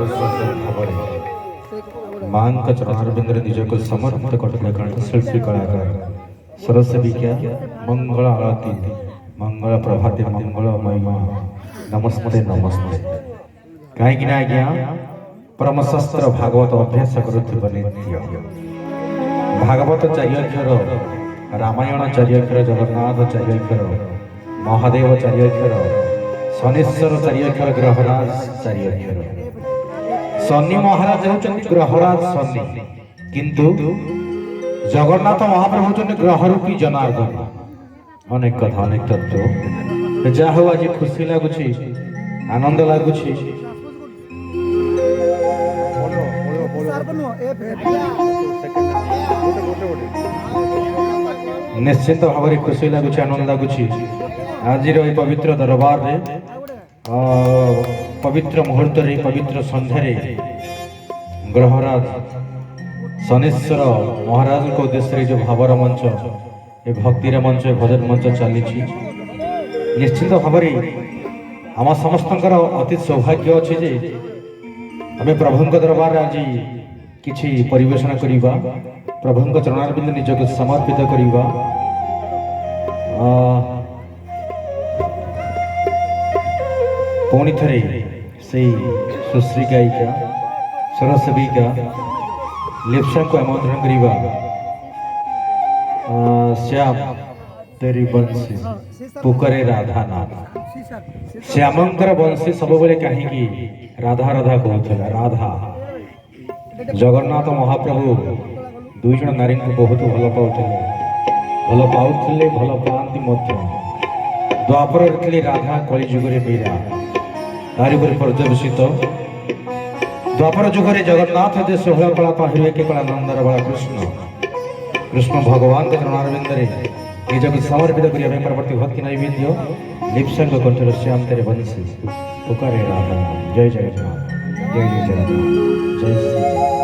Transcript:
सुंदर भाव मां चरणारविंद निजक समर्पित करते कंठशिल्पी कलाकार सरस्वती मंगल आरती मंगल प्रभाते मंगल महिमा नमस्ते नमस्ते कहीं आज्ञा परमशास्त्र भागवत अभ्यास करुवा नित्य भागवत चार्यक्षर रामायण चार्यक्षर जगन्नाथ चार्यक्षर महादेव चार्यक्षर शनीश्वर चार्यक्षर ग्रहराज चार्यक्षर शनि महाराज होचंती ग्रहराज शनि किंतु जगन्नाथ महाप्रभु होचंती ग्रहरूपी जनार्दन अनेक कथा अनेक तत्व जा हो आज खुशी लगुच आनंद लगुच निश्चित भाव में खुशी लगुच आनंद लगुच आज पवित्र दरबार रे पवित्र मुहूर्त रे पवित्र संध्यारे ग्रहराज शनीश्वर महाराज को उद्देश्य जो भावर मंच ए भक्तिर मंच भजन मंच चली निश्चित भाव आम समस्त अति सौभाग्य अच्छे जे आम प्रभु दरबार आज किछि परिवेषण करिबा प्रभु चरणारविंद निजक समर्पित करिबा पुणी थे से सुश्री गायिका सरस्वतीका लिप्सा को आमंत्रण करिबा श्याम तेरी बंशी पुकारे राधा नाथ श्यामंकर बंशी सब बेले कहीं राधा राधा कहूला राधा जगन्नाथ महाप्रभु दुई जन नारी को बहुत भल पाउले भल पाती द्वापर थे राधा कली जुगे मीरा तारी पर्यवेसित द्वापर जुगे जगन्नाथ जे षोहला कला पाहे केवल नंदर बड़ा कृष्ण कृष्ण भगवान के चरणारविंद निजक समर्पित करने परवर्ती भक्ति नैवेद्य लिप्संग कंठर श्याम तेरे बंशी पुकारे राधा जय जगन्नाथ जय जय जगन्नाथ जय श्री